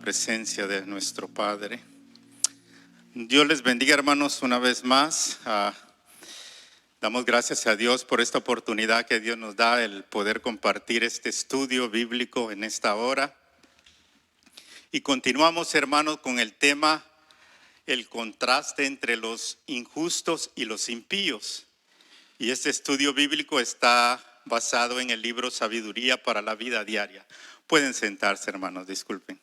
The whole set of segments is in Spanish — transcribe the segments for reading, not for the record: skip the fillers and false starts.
Presencia de nuestro Padre. Dios les bendiga, hermanos, una vez más. Damos gracias a Dios por esta oportunidad que Dios nos da, el poder compartir este estudio bíblico en esta hora. Y continuamos, hermanos, con el tema, el contraste entre los injustos y los impíos. Y este estudio bíblico está basado en el libro Sabiduría para la Vida Diaria. Pueden sentarse, hermanos, disculpen.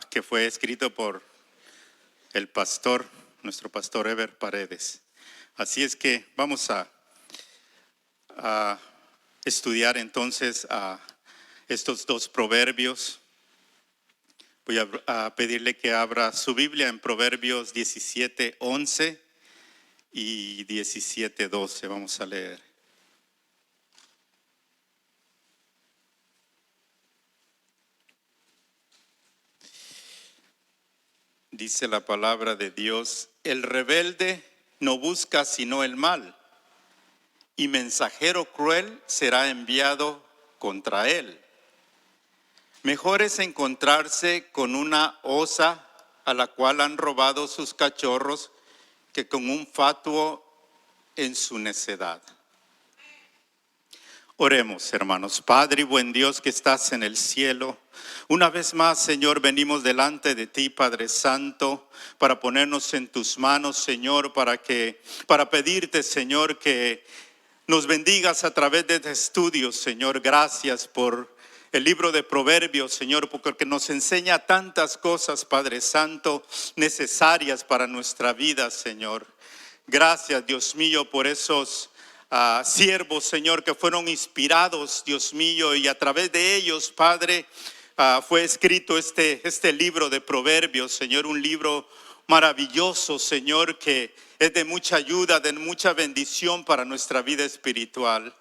Que fue escrito por el pastor, nuestro pastor Eber Paredes. Así es que vamos a estudiar entonces estos dos proverbios. Voy a pedirle que abra su Biblia en Proverbios 17:11 y 17:12. Vamos a leer. Dice la palabra de Dios: el rebelde no busca sino el mal, y mensajero cruel será enviado contra él. Mejor es encontrarse con una osa a la cual han robado sus cachorros que con un fatuo en su necedad. Oremos, hermanos. Padre y buen Dios que estás en el cielo, una vez más, Señor, venimos delante de ti, Padre Santo, para ponernos en tus manos, Señor, para pedirte, Señor, que nos bendigas a través de este estudio, Señor. Gracias por el libro de Proverbios, Señor, porque nos enseña tantas cosas, Padre Santo, necesarias para nuestra vida, Señor. Gracias, Dios mío, por esos siervos, Señor, que fueron inspirados, Dios mío, y a través de ellos, Padre, fue escrito este libro de Proverbios, Señor, un libro maravilloso, Señor, que es de mucha ayuda, de mucha bendición para nuestra vida espiritual.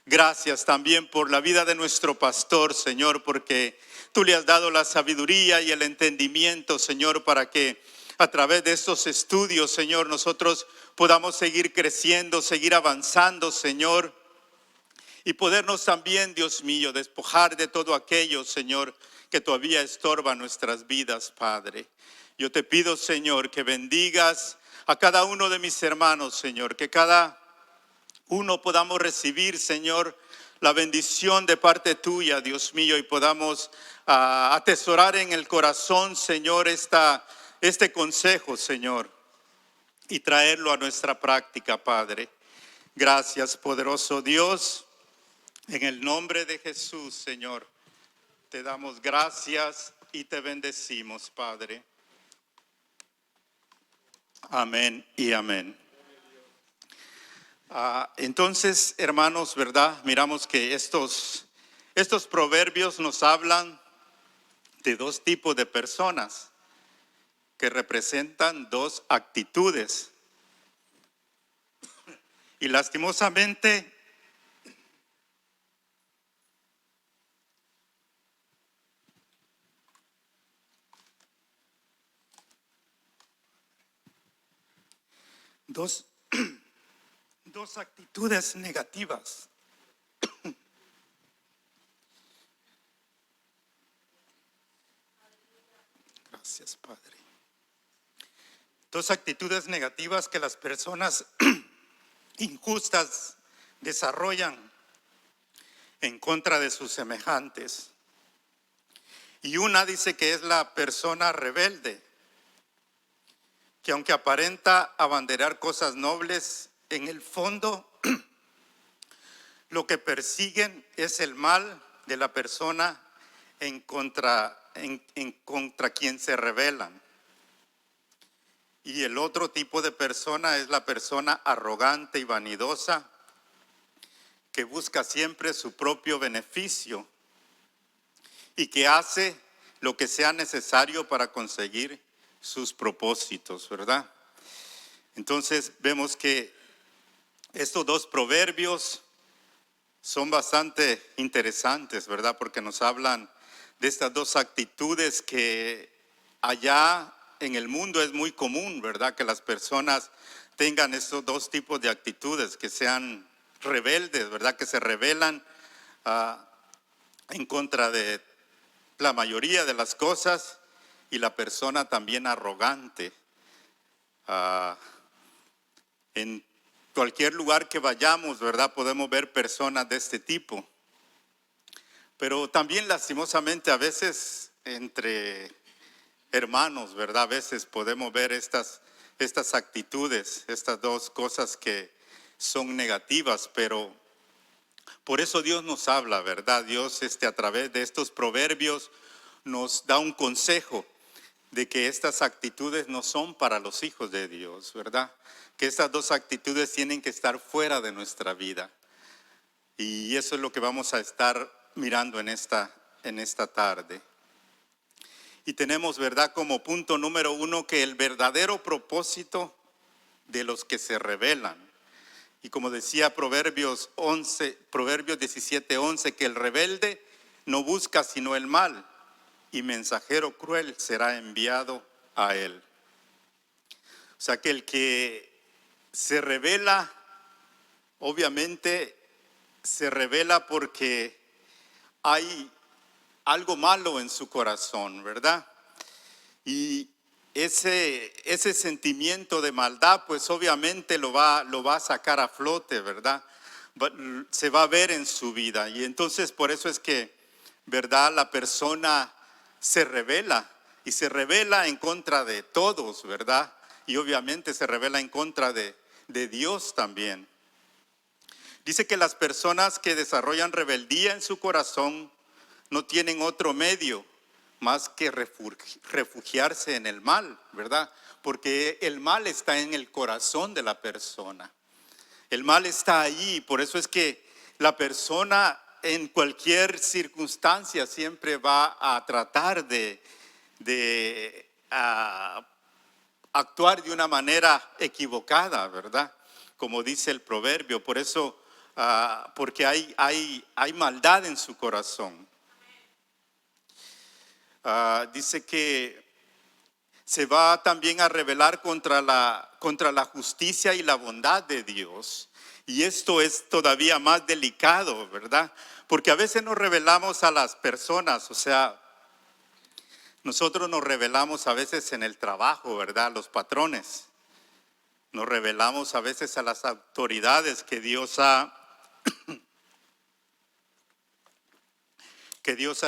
Gracias también por la vida de nuestro pastor, Señor, porque tú le has dado la sabiduría y el entendimiento, Señor, para que a través de estos estudios, Señor, nosotros podamos seguir creciendo, seguir avanzando, Señor, y podernos también, Dios mío, despojar de todo aquello, Señor, que todavía estorba nuestras vidas, Padre. Yo te pido, Señor, que bendigas a cada uno de mis hermanos, Señor, que cada uno podamos recibir, Señor, la bendición de parte tuya, Dios mío, y podamos atesorar en el corazón, Señor, este consejo, Señor, y traerlo a nuestra práctica, Padre. Gracias, poderoso Dios. En el nombre de Jesús, Señor, te damos gracias y te bendecimos, Padre. Amén y amén. Entonces, hermanos, ¿verdad? Miramos que estos proverbios nos hablan de dos tipos de personas que representan dos actitudes. Y lastimosamente, dos actitudes negativas. Gracias, Padre. Dos actitudes negativas que las personas injustas desarrollan en contra de sus semejantes. Y una dice que es la persona rebelde, que aunque aparenta abanderar cosas nobles, en el fondo lo que persiguen es el mal de la persona en contra quien se rebelan. Y el otro tipo de persona es la persona arrogante y vanidosa, que busca siempre su propio beneficio y que hace lo que sea necesario para conseguir sus propósitos, ¿verdad? Entonces vemos que estos dos proverbios son bastante interesantes, ¿verdad? Porque nos hablan de estas dos actitudes que allá en el mundo es muy común, ¿verdad? Que las personas tengan estos dos tipos de actitudes, que sean rebeldes, ¿verdad? Que se rebelan en contra de la mayoría de las cosas, y la persona también arrogante. En cualquier lugar que vayamos, ¿verdad? Podemos ver personas de este tipo. Pero también lastimosamente a veces entre hermanos, ¿verdad? A veces podemos ver estas actitudes, estas dos cosas que son negativas, pero por eso Dios nos habla, ¿verdad? Dios a través de estos proverbios nos da un consejo de que estas actitudes no son para los hijos de Dios, ¿verdad? Que estas dos actitudes tienen que estar fuera de nuestra vida. Y eso es lo que vamos a estar mirando en esta tarde. Y tenemos, ¿verdad?, como punto número 1 que el verdadero propósito de los que se rebelan. Y como decía Proverbios 17:11, que el rebelde no busca sino el mal, y mensajero cruel será enviado a él. O sea que el que se rebela, obviamente se rebela porque hay algo malo en su corazón, ¿verdad? Y ese sentimiento de maldad, pues obviamente lo va a sacar a flote, ¿verdad? Se va a ver en su vida. Y entonces por eso es que, ¿verdad?, la persona se rebela, y se rebela en contra de todos, ¿verdad? Y obviamente se rebela en contra de Dios también. Dice que las personas que desarrollan rebeldía en su corazón no tienen otro medio más que refugiarse en el mal, ¿verdad? Porque el mal está en el corazón de la persona. El mal está ahí, por eso es que la persona en cualquier circunstancia siempre va a tratar de actuar de una manera equivocada, ¿verdad? Como dice el proverbio, por eso, porque hay maldad en su corazón. Dice que se va también a rebelar contra la justicia y la bondad de Dios. Y esto es todavía más delicado, ¿verdad? Porque a veces nos rebelamos a las personas, o sea, nosotros nos rebelamos a veces en el trabajo, ¿verdad? Los patrones. Nos rebelamos a veces a las autoridades que Dios ha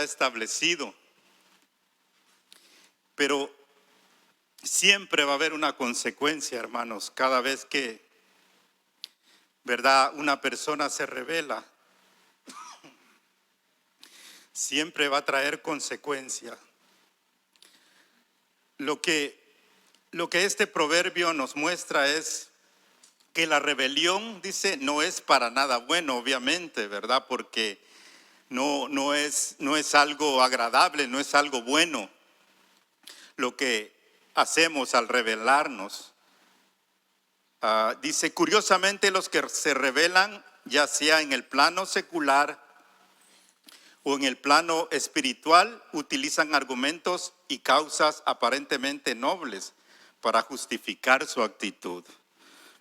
establecido. Pero siempre va a haber una consecuencia, hermanos, cada vez que, ¿verdad?, una persona se rebela. Siempre va a traer consecuencia. Lo que este proverbio nos muestra es que la rebelión, dice, no es para nada bueno, obviamente, ¿verdad? Porque no es algo agradable, no es algo bueno lo que hacemos al rebelarnos. Dice, curiosamente los que se rebelan, ya sea en el plano secular o en el plano espiritual, utilizan argumentos y causas aparentemente nobles para justificar su actitud,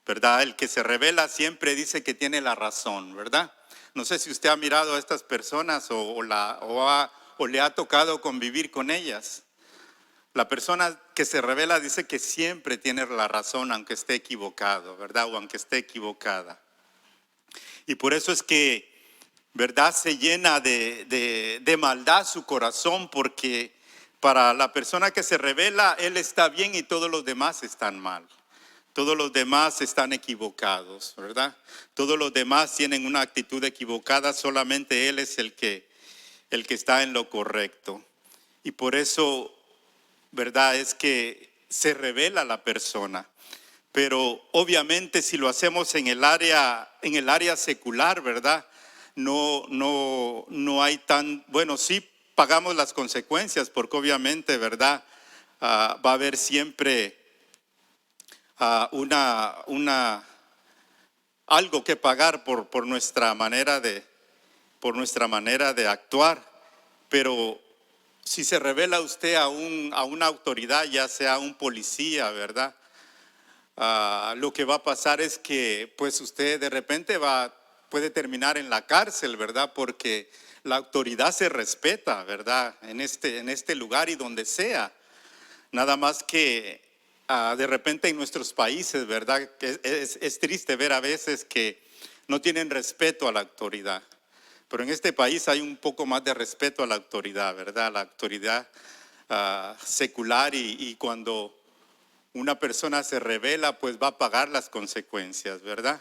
¿verdad? El que se rebela siempre dice que tiene la razón, ¿verdad? No sé si usted ha mirado a estas personas o le ha tocado convivir con ellas. La persona que se rebela dice que siempre tiene la razón, aunque esté equivocado, ¿verdad? O aunque esté equivocada. Y por eso es que, ¿verdad?, se llena de maldad su corazón, porque para la persona que se rebela, él está bien y todos los demás están mal. Todos los demás están equivocados, ¿verdad? Todos los demás tienen una actitud equivocada, solamente él es el que está en lo correcto. Y por eso, ¿verdad?, es que se rebela la persona. Pero obviamente si lo hacemos en el área secular, ¿verdad?, no hay tan, bueno, sí pagamos las consecuencias, porque obviamente, ¿verdad?, va a haber siempre algo que pagar por nuestra manera de actuar. Pero si se revela usted a una autoridad, ya sea un policía, ¿verdad?, lo que va a pasar es que pues usted de repente puede terminar en la cárcel, ¿verdad? Porque la autoridad se respeta, ¿verdad? En este lugar y donde sea. Nada más que de repente en nuestros países, ¿verdad? Que es triste ver a veces que no tienen respeto a la autoridad. Pero en este país hay un poco más de respeto a la autoridad, ¿verdad? La autoridad secular y cuando una persona se rebela, pues va a pagar las consecuencias, ¿verdad?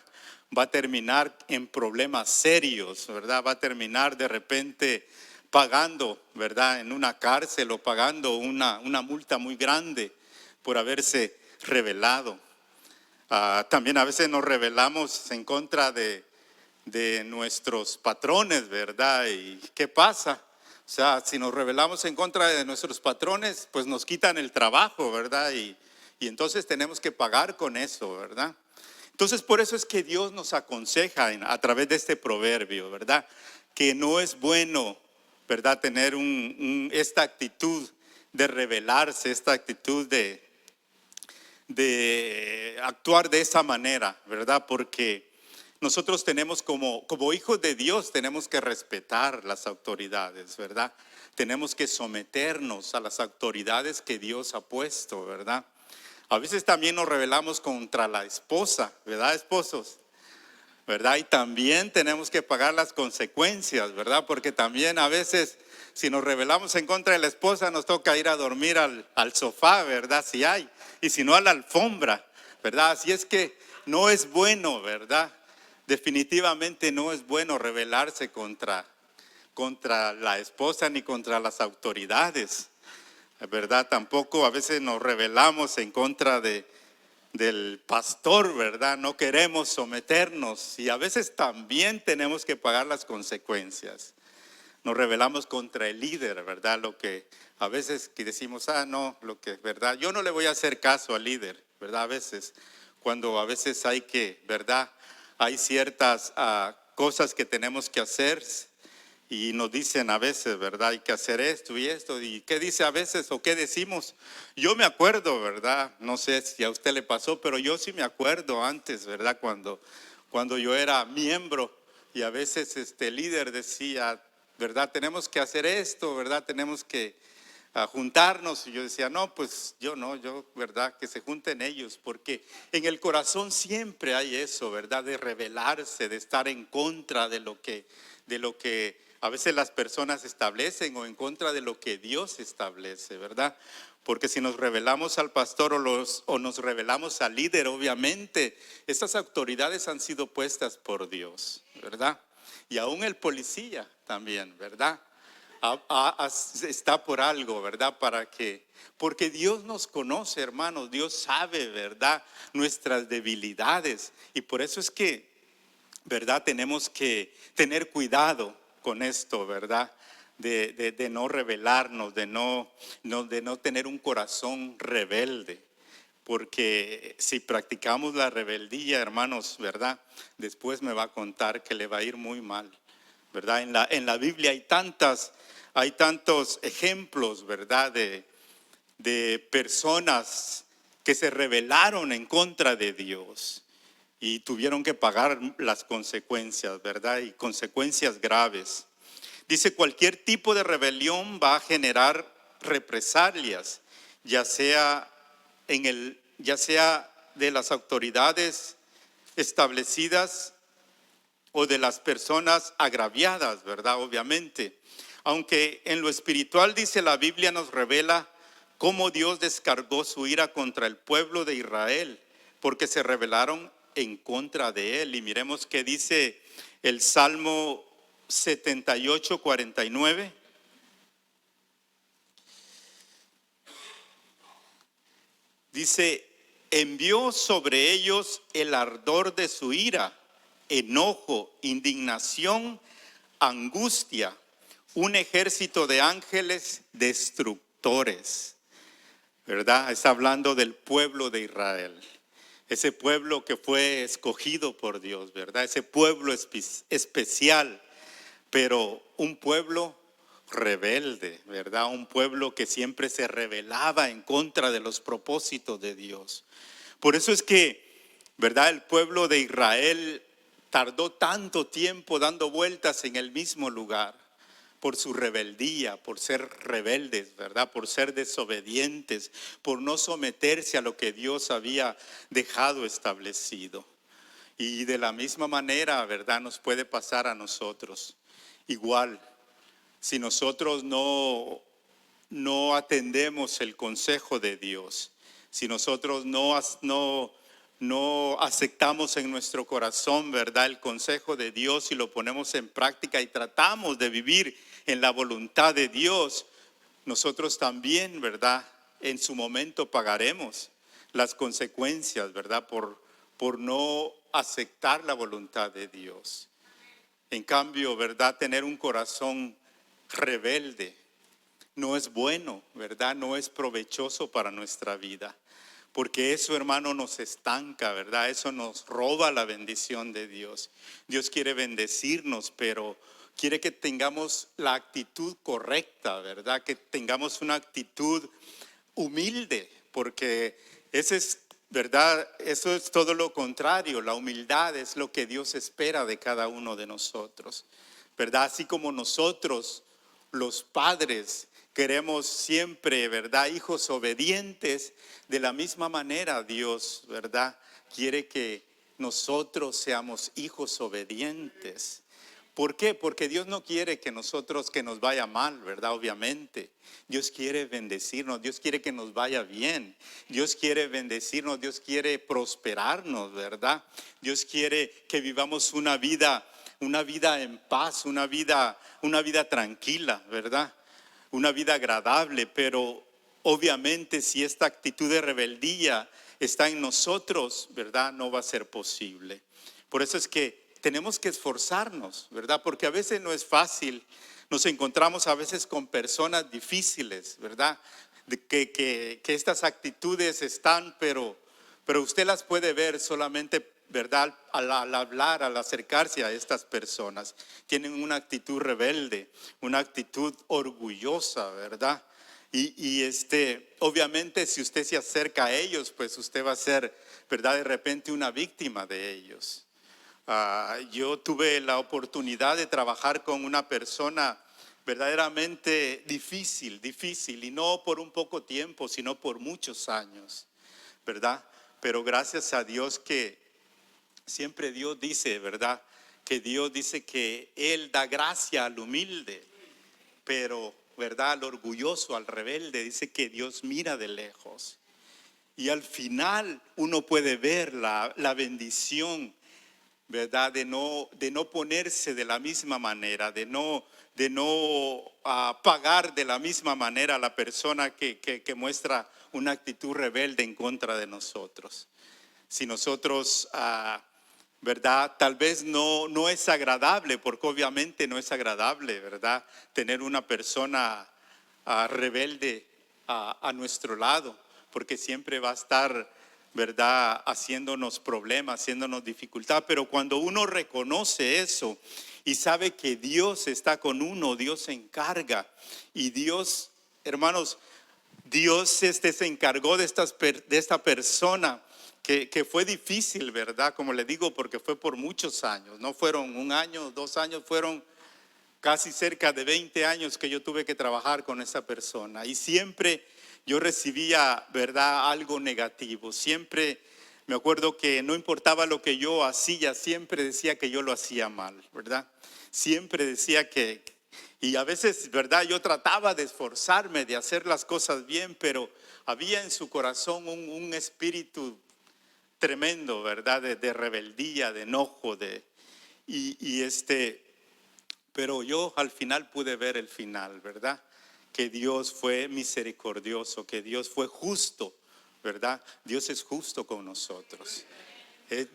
Va a terminar en problemas serios, ¿verdad? Va a terminar de repente pagando, ¿verdad? En una cárcel o pagando una multa muy grande por haberse rebelado. También a veces nos rebelamos en contra de nuestros patrones, ¿verdad? ¿Y qué pasa? O sea, si nos rebelamos en contra de nuestros patrones, pues nos quitan el trabajo, ¿verdad? Y entonces tenemos que pagar con eso, ¿verdad? Entonces por eso es que Dios nos aconseja a través de este proverbio, ¿verdad? Que no es bueno, ¿verdad? Tener esta actitud de rebelarse, esta actitud de actuar de esa manera, ¿verdad? Porque nosotros tenemos como hijos de Dios, tenemos que respetar las autoridades, ¿verdad? Tenemos que someternos a las autoridades que Dios ha puesto, ¿verdad? A veces también nos rebelamos contra la esposa, ¿verdad, esposos? ¿Verdad? Y también tenemos que pagar las consecuencias, ¿verdad? Porque también a veces si nos rebelamos en contra de la esposa nos toca ir a dormir al sofá, ¿verdad? Si hay, y si no a la alfombra, ¿verdad? Así es que no es bueno, ¿verdad? Definitivamente no es bueno rebelarse contra la esposa ni contra las autoridades, ¿verdad? Tampoco a veces nos rebelamos en contra del pastor, ¿verdad? No queremos someternos y a veces también tenemos que pagar las consecuencias. Nos rebelamos contra el líder, ¿verdad? Lo que a veces que decimos, no, lo que, ¿verdad? Yo no le voy a hacer caso al líder, ¿verdad? A veces, cuando a veces hay que, ¿verdad? Hay ciertas cosas que tenemos que hacer y nos dicen a veces, ¿verdad? Hay que hacer esto y esto. ¿Y qué dice a veces o qué decimos? Yo me acuerdo, ¿verdad? No sé si a usted le pasó, pero yo sí me acuerdo antes, ¿verdad? Cuando yo era miembro y a veces el líder decía, ¿verdad? Tenemos que hacer esto, ¿verdad? Tenemos que juntarnos. Y yo decía, no, pues yo no, ¿verdad? Que se junten ellos, porque en el corazón siempre hay eso, ¿verdad? De rebelarse, de estar en contra de lo que a veces las personas establecen o en contra de lo que Dios establece, ¿verdad? Porque si nos rebelamos al pastor o nos rebelamos al líder, obviamente estas autoridades han sido puestas por Dios, ¿verdad? Y aún el policía también, ¿verdad? Está por algo, ¿verdad? Porque Dios nos conoce, hermanos, Dios sabe, ¿verdad? Nuestras debilidades y por eso es que, ¿verdad? Tenemos que tener cuidado con esto, ¿verdad? De no rebelarnos, de no tener un corazón rebelde. Porque si practicamos la rebeldía, hermanos, ¿verdad? Después me va a contar que le va a ir muy mal, ¿verdad? En la Biblia hay tantos ejemplos, ¿verdad? De personas que se rebelaron en contra de Dios y tuvieron que pagar las consecuencias, ¿verdad? Y consecuencias graves. Dice, cualquier tipo de rebelión va a generar represalias, ya sea de las autoridades establecidas o de las personas agraviadas, ¿verdad? Obviamente. Aunque en lo espiritual, dice la Biblia, nos revela cómo Dios descargó su ira contra el pueblo de Israel, porque se rebelaron en contra de él. Y miremos qué dice el Salmo 78, 49. Dice, envió sobre ellos el ardor de su ira, enojo, indignación, angustia, un ejército de ángeles destructores, ¿verdad? Está hablando del pueblo de Israel, ese pueblo que fue escogido por Dios, ¿verdad? Ese pueblo especial, pero un pueblo rebelde, ¿verdad? Un pueblo que siempre se rebelaba en contra de los propósitos de Dios. Por eso es que, ¿verdad? El pueblo de Israel tardó tanto tiempo dando vueltas en el mismo lugar. por su rebeldía, por ser rebeldes, ¿verdad? Por ser desobedientes, por no someterse a lo que Dios había dejado establecido. Y de la misma manera, ¿verdad? Nos puede pasar a nosotros. Igual, si nosotros no atendemos el consejo de Dios, si nosotros no aceptamos en nuestro corazón, ¿verdad?, el consejo de Dios y lo ponemos en práctica y tratamos de vivir en la voluntad de Dios, nosotros también, ¿verdad?, en su momento pagaremos las consecuencias, ¿verdad?, por no aceptar la voluntad de Dios. En cambio, ¿verdad?, tener un corazón rebelde no es bueno, ¿verdad? No es provechoso para nuestra vida. Porque eso, hermano, nos estanca, ¿verdad? Eso nos roba la bendición de Dios. Dios quiere bendecirnos, pero quiere que tengamos la actitud correcta, ¿verdad? Que tengamos una actitud humilde, porque ese es, ¿verdad? Eso es todo lo contrario. La humildad es lo que Dios espera de cada uno de nosotros, ¿verdad? Así como nosotros, los padres, queremos siempre, ¿verdad?, hijos obedientes, de la misma manera Dios, ¿verdad?, quiere que nosotros seamos hijos obedientes. ¿Por qué? Porque Dios no quiere que nos vaya mal, ¿verdad? Obviamente. Dios quiere bendecirnos, Dios quiere que nos vaya bien. Dios quiere bendecirnos, Dios quiere prosperarnos, ¿verdad? Dios quiere que vivamos una vida en paz, una vida tranquila, ¿verdad? Una vida agradable, pero obviamente si esta actitud de rebeldía está en nosotros, ¿verdad?, no va a ser posible. Por eso es que tenemos que esforzarnos, ¿verdad? Porque a veces no es fácil. Nos encontramos a veces con personas difíciles, ¿verdad? Que estas actitudes están, pero usted las puede ver solamente, ¿verdad?, al hablar, al acercarse a estas personas. Tienen una actitud rebelde, una actitud orgullosa, ¿verdad? Y obviamente si usted se acerca a ellos, pues usted va a ser, ¿verdad?, de repente una víctima de ellos. Yo tuve la oportunidad de trabajar con una persona verdaderamente difícil, y no por un poco tiempo, sino por muchos años, ¿verdad? Pero gracias a Dios que siempre Dios dice, ¿verdad?, que Dios dice que Él da gracia al humilde, pero, ¿verdad?, al orgulloso, al rebelde, dice que Dios mira de lejos. Y al final uno puede ver la bendición, ¿verdad?, de no ponerse de la misma manera, de no pagar de la misma manera a la persona que muestra una actitud rebelde en contra de nosotros. Si nosotros, ¿verdad?, tal vez no es agradable, porque obviamente no es agradable, ¿verdad?, tener una persona rebelde a nuestro lado, porque siempre va a estar, ¿verdad?, haciéndonos problemas, haciéndonos dificultad. Pero cuando uno reconoce eso y sabe que Dios está con uno, Dios se encarga. Y Dios, hermanos, Dios se encargó de esta persona que fue difícil, ¿verdad? Como le digo, porque fue por muchos años. No fueron 1 año, 2 años, fueron casi cerca de 20 años que yo tuve que trabajar con esa persona. Y siempre yo recibía, ¿verdad?, algo negativo. Siempre me acuerdo que no importaba lo que yo hacía, siempre decía que yo lo hacía mal, ¿verdad? Siempre decía y a veces, ¿verdad?, yo trataba de esforzarme, de hacer las cosas bien, pero había en su corazón un espíritu tremendo, ¿verdad?, de rebeldía, de enojo, pero yo al final pude ver el final, ¿verdad? Que Dios fue misericordioso, que Dios fue justo, ¿verdad? Dios es justo con nosotros.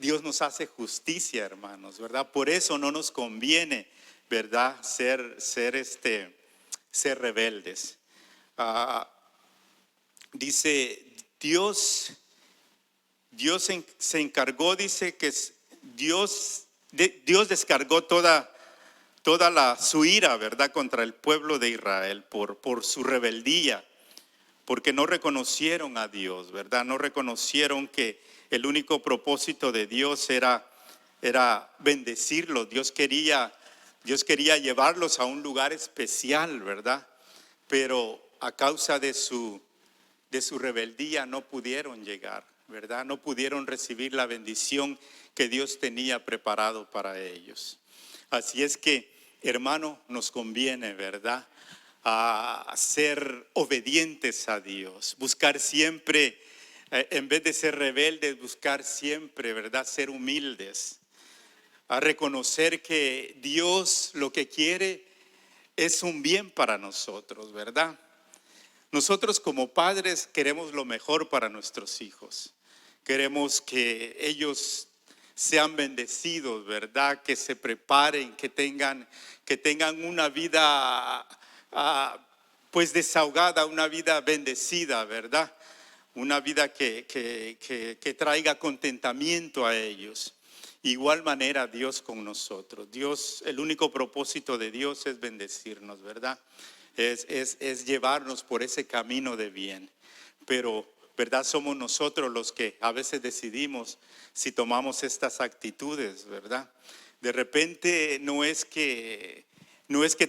Dios nos hace justicia, hermanos, ¿verdad? Por eso no nos conviene, ¿verdad?, ser rebeldes. Dice Dios se encargó, dice que Dios descargó toda su ira, ¿verdad?, contra el pueblo de Israel por su rebeldía, porque no reconocieron a Dios, ¿verdad? No reconocieron que el único propósito de Dios era bendecirlo. Dios quería Dios quería llevarlos a un lugar especial, ¿verdad? Pero a causa de su rebeldía no pudieron llegar, ¿verdad? No pudieron recibir la bendición que Dios tenía preparado para ellos. Así es que, hermano, nos conviene, ¿verdad?, a ser obedientes a Dios, buscar siempre, en vez de ser rebeldes, buscar siempre, ¿verdad?, ser humildes, a reconocer que Dios lo que quiere es un bien para nosotros, ¿verdad? Nosotros como padres queremos lo mejor para nuestros hijos. Queremos que ellos sean bendecidos, ¿verdad? Que se preparen, que tengan una vida pues desahogada, una vida bendecida, ¿verdad? Una vida que traiga contentamiento a ellos. Igual manera Dios con nosotros. Dios, el único propósito de Dios es bendecirnos, ¿verdad? Es llevarnos por ese camino de bien. Pero, ¿verdad?, somos nosotros los que a veces decidimos si tomamos estas actitudes, ¿verdad? De repente no es que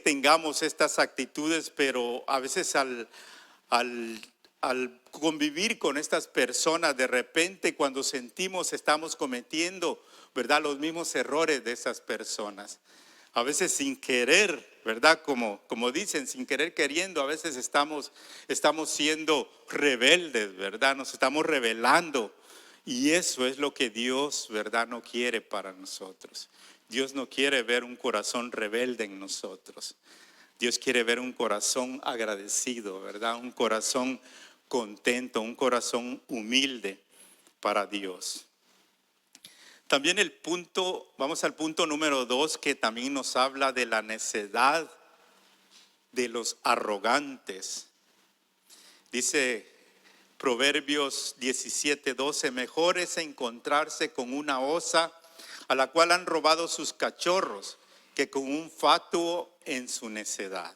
tengamos estas actitudes, pero a veces al convivir con estas personas, de repente cuando sentimos estamos cometiendo, ¿verdad?, los mismos errores de esas personas. A veces sin querer, ¿verdad? Como dicen, sin querer queriendo, a veces estamos siendo rebeldes, ¿verdad? Nos estamos rebelando. Y eso es lo que Dios, ¿verdad?, no quiere para nosotros. Dios no quiere ver un corazón rebelde en nosotros. Dios quiere ver un corazón agradecido, ¿verdad? Un corazón contento, un corazón humilde para Dios. También vamos al punto número 2, que también nos habla de la necedad de los arrogantes. Dice Proverbios 17:12, mejor es encontrarse con una osa a la cual han robado sus cachorros que con un fatuo en su necedad.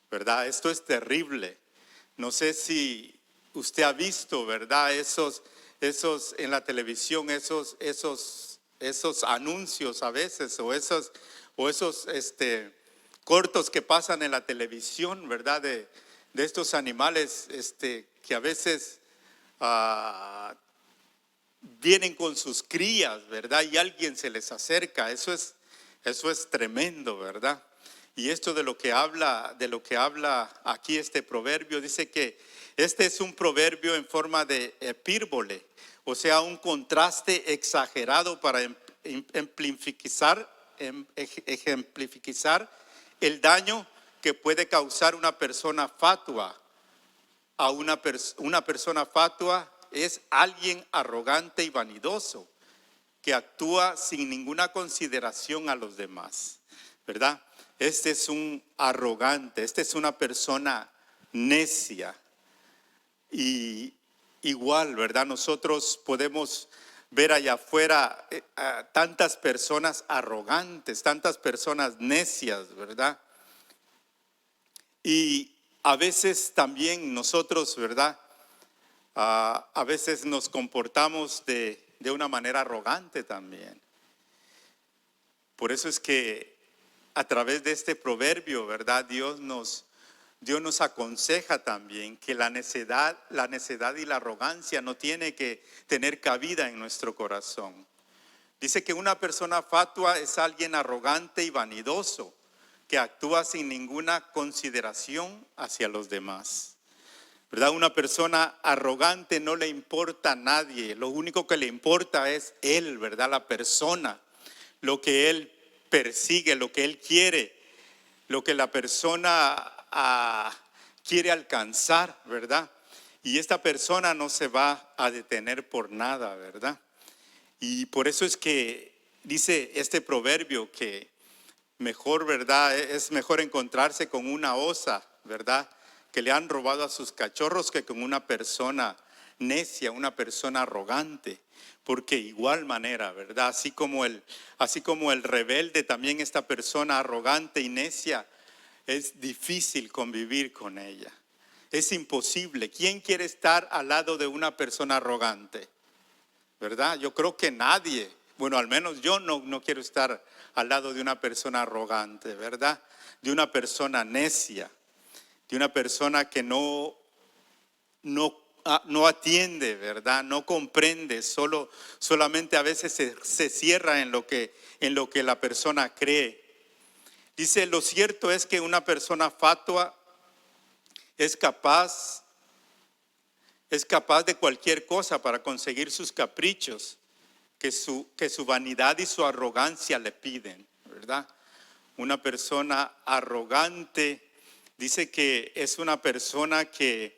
¿Verdad? Esto es terrible. No sé si usted ha visto, ¿verdad?, esos en la televisión, esos anuncios a veces, o esos cortos que pasan en la televisión, ¿verdad?, de estos animales que a veces vienen con sus crías, ¿verdad?, y alguien se les acerca. Eso es tremendo, ¿verdad? Y esto de lo que habla aquí este proverbio, dice que este es un proverbio en forma de hipérbole, o sea, un contraste exagerado para ejemplificar el daño que puede causar una persona fatua. A una persona fatua es alguien arrogante y vanidoso, que actúa sin ninguna consideración a los demás, ¿verdad? Este es un arrogante, esta es una persona necia. Y igual, ¿verdad?, nosotros podemos ver allá afuera tantas personas arrogantes, tantas personas necias, ¿verdad? Y a veces también nosotros, ¿verdad?, a veces nos comportamos de una manera arrogante también. Por eso es que a través de este proverbio, ¿verdad?, Dios nos aconseja también que la necedad y la arrogancia no tiene que tener cabida en nuestro corazón. Dice que una persona fatua es alguien arrogante y vanidoso, que actúa sin ninguna consideración hacia los demás, ¿verdad? Una persona arrogante no le importa a nadie, lo único que le importa es él, ¿verdad?, la persona, lo que él persigue, lo que él quiere, lo que la persona quiere alcanzar, ¿verdad? Y esta persona no se va a detener por nada, ¿verdad? Y por eso es que dice este proverbio que mejor, ¿verdad?, es mejor encontrarse con una osa, ¿verdad?, que le han robado a sus cachorros, que con una persona necia, una persona arrogante. Porque igual manera, ¿verdad?, así como el rebelde, también esta persona arrogante y necia, es difícil convivir con ella. Es imposible. ¿Quién quiere estar al lado de una persona arrogante? ¿Verdad? Yo creo que nadie. Bueno, al menos yo no quiero estar al lado de una persona arrogante, ¿verdad? De una persona necia, de una persona que no atiende, ¿verdad? No comprende, solamente a veces se cierra en lo que la persona cree. Dice, lo cierto es que una persona fatua es capaz de cualquier cosa para conseguir sus caprichos que su vanidad y su arrogancia le piden, ¿verdad? Una persona arrogante dice que es una persona que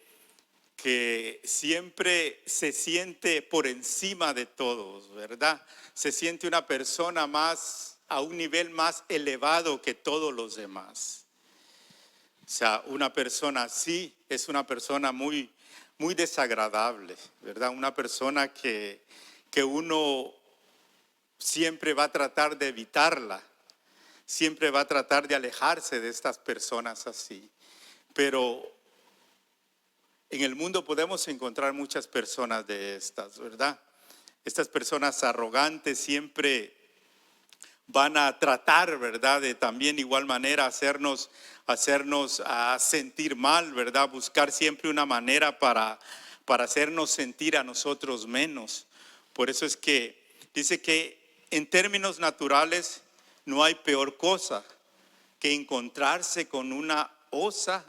siempre se siente por encima de todos, ¿verdad? Se siente una persona a un nivel más elevado que todos los demás. O sea, una persona así es una persona muy, muy desagradable, ¿verdad? Una persona que uno siempre va a tratar de evitarla, siempre va a tratar de alejarse de estas personas así. Pero en el mundo podemos encontrar muchas personas de estas, ¿verdad? Estas personas arrogantes siempre van a tratar, ¿verdad? De también igual manera hacernos a sentir mal, ¿verdad? Buscar siempre una manera para hacernos sentir a nosotros menos. Por eso es que dice que en términos naturales no hay peor cosa que encontrarse con una osa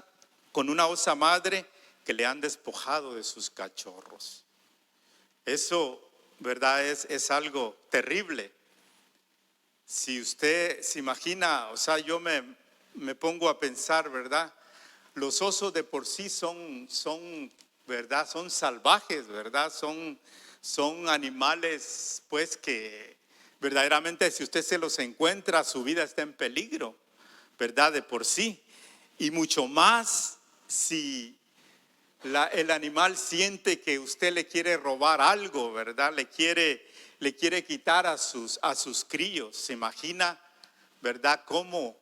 madre que le han despojado de sus cachorros. Eso, ¿verdad? Es algo terrible. Si usted se imagina, o sea, yo me pongo a pensar, ¿verdad? Los osos de por sí son ¿verdad? Son salvajes, ¿verdad? Son animales, pues, que verdaderamente si usted se los encuentra, su vida está en peligro, ¿verdad? De por sí. Y mucho más si el animal siente que usted le quiere robar algo, ¿verdad? Le quiere quitar a sus críos. ¿Se imagina, verdad? ¿Cómo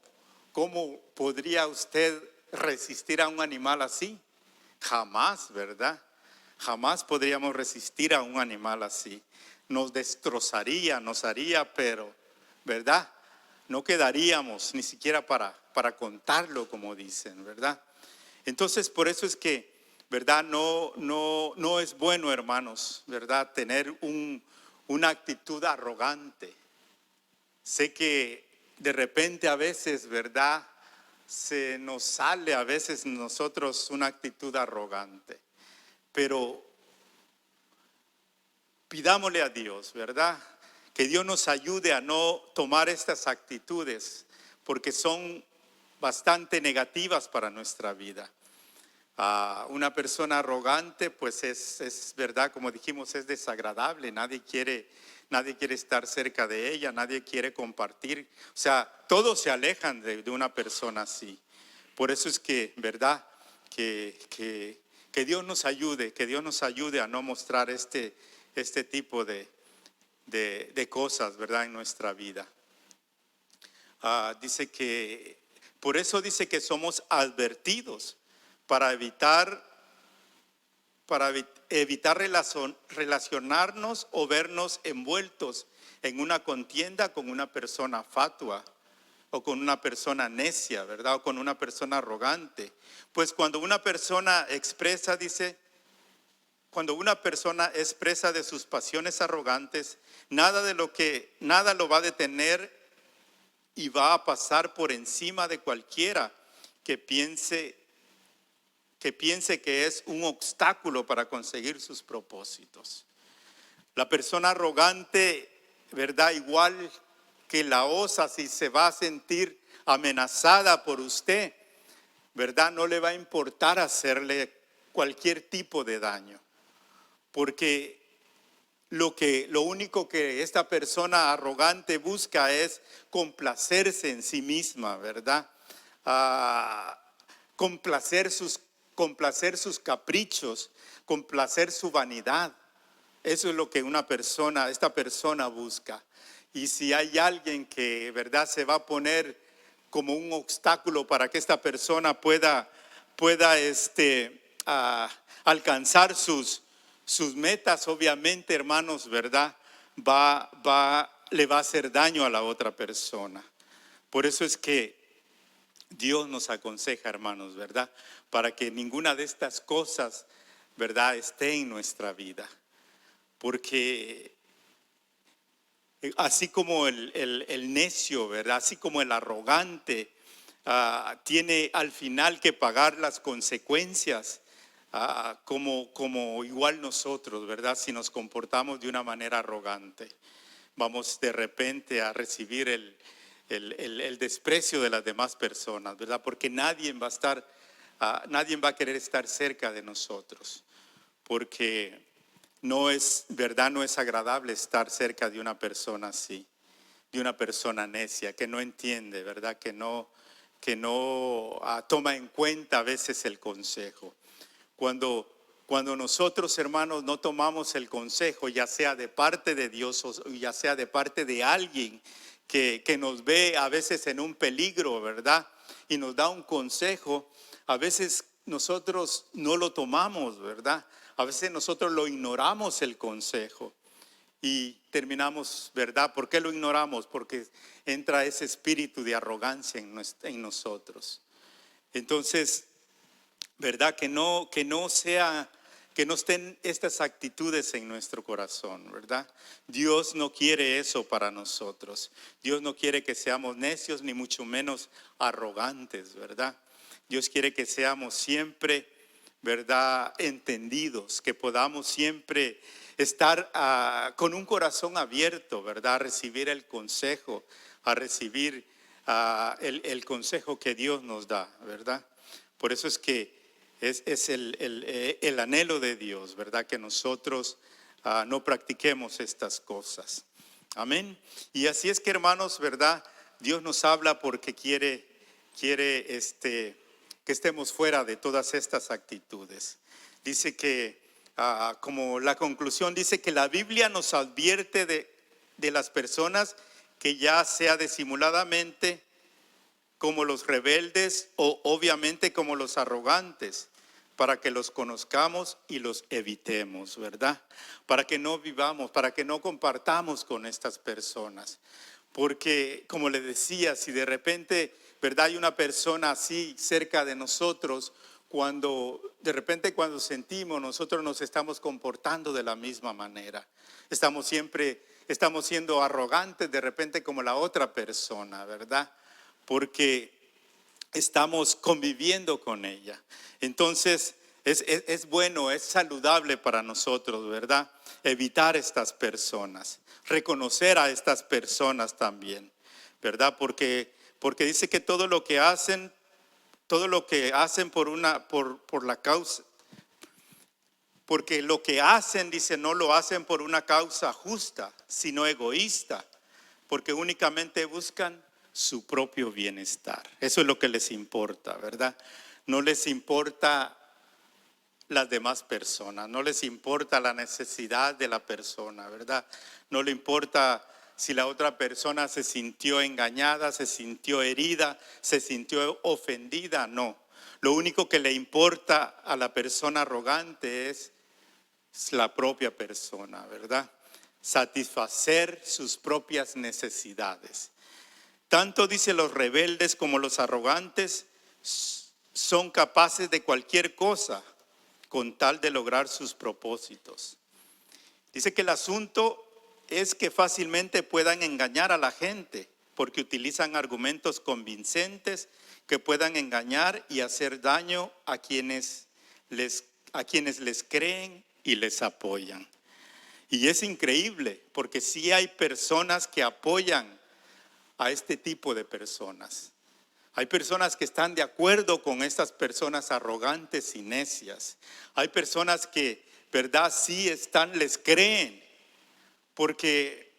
podría usted resistir a un animal así? Jamás, ¿verdad? Jamás podríamos resistir a un animal así. Nos destrozaría, nos haría, pero, ¿verdad? No quedaríamos ni siquiera para contarlo, como dicen, ¿verdad? Entonces, por eso es que, ¿verdad? No es bueno, hermanos, ¿verdad? Tener una actitud arrogante. Sé que de repente a veces, ¿verdad? Se nos sale a veces nosotros una actitud arrogante. Pero pidámosle a Dios, ¿verdad? Que Dios nos ayude a no tomar estas actitudes, porque son bastante negativas para nuestra vida. Una persona arrogante, pues es verdad, como dijimos, es desagradable. Nadie quiere estar cerca de ella, nadie quiere compartir. O sea, todos se alejan de una persona así. Por eso es que, verdad, que Dios nos ayude a no mostrar este tipo de cosas, ¿verdad? En nuestra vida. Dice que, por eso dice que somos advertidos para evitar relacionarnos o vernos envueltos en una contienda con una persona fatua o con una persona necia, ¿verdad? O con una persona arrogante. Pues cuando una persona expresa de sus pasiones arrogantes, nada lo va a detener y va a pasar por encima de cualquiera que piense que es un obstáculo para conseguir sus propósitos. La persona arrogante, ¿verdad? Igual que la osa, si se va a sentir amenazada por usted, ¿verdad? No le va a importar hacerle cualquier tipo de daño. Porque lo único que esta persona arrogante busca es complacerse en sí misma, ¿verdad? Complacer sus caprichos, complacer su vanidad. Eso es lo que esta persona busca. Y si hay alguien que, ¿verdad?, se va a poner como un obstáculo para que esta persona pueda alcanzar sus metas, obviamente, hermanos, ¿verdad? le va a hacer daño a la otra persona. Por eso es que Dios nos aconseja, hermanos, ¿verdad? Para que ninguna de estas cosas, ¿verdad?, esté en nuestra vida. Porque así como el necio, ¿verdad?, así como el arrogante tiene al final que pagar las consecuencias, como igual nosotros, ¿verdad? Si nos comportamos de una manera arrogante, vamos de repente a recibir el desprecio de las demás personas, ¿verdad? Porque nadie va a querer estar cerca de nosotros, porque no es verdad, no es agradable estar cerca de una persona así, de una persona necia, que no entiende, ¿verdad? Que no toma en cuenta a veces el consejo. Cuando nosotros, hermanos, no tomamos el consejo, ya sea de parte de Dios o ya sea de parte de alguien que nos ve a veces en un peligro, ¿verdad?, y nos da un consejo, a veces nosotros no lo tomamos, ¿verdad? A veces nosotros lo ignoramos el consejo y terminamos, ¿verdad? ¿Por qué lo ignoramos? Porque entra ese espíritu de arrogancia en nosotros. Entonces, ¿verdad? Que no estén estas actitudes en nuestro corazón, ¿verdad? Dios no quiere eso para nosotros. Dios no quiere que seamos necios ni mucho menos arrogantes, ¿verdad? Dios quiere que seamos siempre, ¿verdad?, entendidos, que podamos siempre estar con un corazón abierto, ¿verdad?, a recibir el consejo, a recibir el consejo que Dios nos da, ¿verdad? Por eso es que es el anhelo de Dios, ¿verdad?, que nosotros no practiquemos estas cosas. Amén. Y así es que, hermanos, ¿verdad?, Dios nos habla porque quiere que estemos fuera de todas estas actitudes. Dice que, como la conclusión, dice que la Biblia nos advierte de las personas que ya sea disimuladamente, como los rebeldes o obviamente como los arrogantes, para que los conozcamos y los evitemos, ¿verdad? Para que no vivamos, para que no compartamos con estas personas. Porque, como le decía, si de repente, ¿verdad?, hay una persona así cerca de nosotros, de repente cuando sentimos, nosotros nos estamos comportando de la misma manera. Estamos siendo arrogantes de repente como la otra persona, ¿verdad? Porque estamos conviviendo con ella. Entonces es bueno, es saludable para nosotros, ¿verdad?, evitar estas personas, reconocer a estas personas también, ¿verdad? Porque dice que todo lo que hacen por la causa, porque lo que hacen, dice, no lo hacen por una causa justa, sino egoísta, porque únicamente buscan su propio bienestar. Eso es lo que les importa, ¿verdad? No les importa las demás personas, no les importa la necesidad de la persona, ¿verdad? No le importa si la otra persona se sintió engañada, se sintió herida, se sintió ofendida, no. Lo único que le importa a la persona arrogante es la propia persona, ¿verdad? Satisfacer sus propias necesidades. Tanto, dice, los rebeldes como los arrogantes son capaces de cualquier cosa con tal de lograr sus propósitos. Dice que el asunto es que fácilmente puedan engañar a la gente porque utilizan argumentos convincentes que puedan engañar y hacer daño a quienes les creen y les apoyan. Y es increíble porque sí hay personas que apoyan a este tipo de personas. Hay personas que están de acuerdo con estas personas arrogantes y necias. Hay personas que, ¿verdad?, sí les creen. Porque,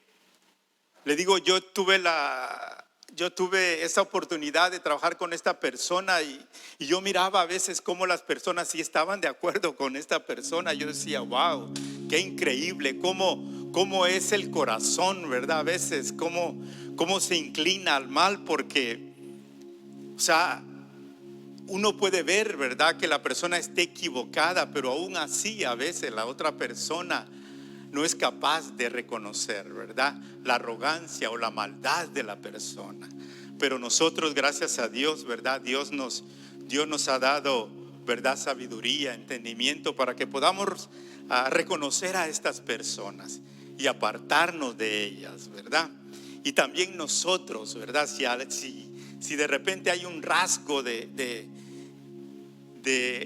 le digo, yo tuve esa oportunidad de trabajar con esta persona y yo miraba a veces cómo las personas sí estaban de acuerdo con esta persona. Yo decía, wow, qué increíble, cómo es el corazón, ¿verdad? A veces, cómo se inclina al mal, porque, o sea, uno puede ver, ¿verdad?, que la persona esté equivocada, pero aún así a veces la otra persona no es capaz de reconocer, ¿verdad?, la arrogancia o la maldad de la persona. Pero nosotros, gracias a Dios, ¿verdad?, Dios nos ha dado, ¿verdad?, sabiduría, entendimiento para que podamos reconocer a estas personas y apartarnos de ellas, ¿verdad? Y también nosotros, ¿verdad?, si de repente hay un rasgo de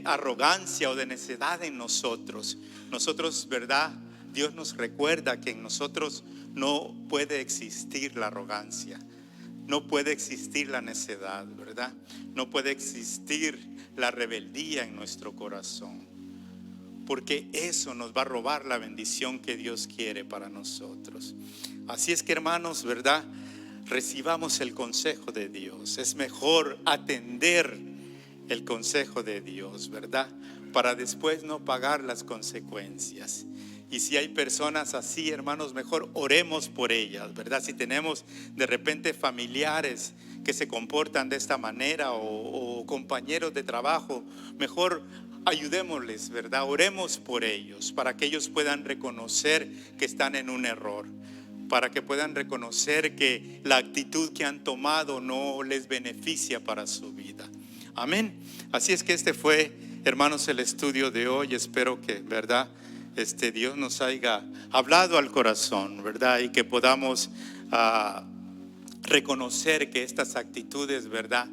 arrogancia o de necedad en nosotros, ¿verdad?, Dios nos recuerda que en nosotros no puede existir la arrogancia, no puede existir la necedad, ¿verdad? No puede existir la rebeldía en nuestro corazón, porque eso nos va a robar la bendición que Dios quiere para nosotros. Así es que, hermanos, ¿verdad?, recibamos el consejo de Dios. Es mejor atender el consejo de Dios, ¿verdad?, para después no pagar las consecuencias. Y si hay personas así, hermanos, mejor oremos por ellas, ¿verdad? Si tenemos de repente familiares que se comportan de esta manera o compañeros de trabajo, mejor ayudémosles, ¿verdad? Oremos por ellos para que ellos puedan reconocer que están en un error, para que puedan reconocer que la actitud que han tomado no les beneficia para su vida. Amén. Así es que este fue, hermanos, el estudio de hoy. Espero que, ¿verdad?, Dios nos haya hablado al corazón, ¿verdad?, y que podamos reconocer que estas actitudes, ¿verdad?,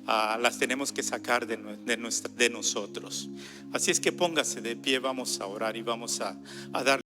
las tenemos que sacar de nosotros. Así es que póngase de pie, vamos a orar y vamos a dar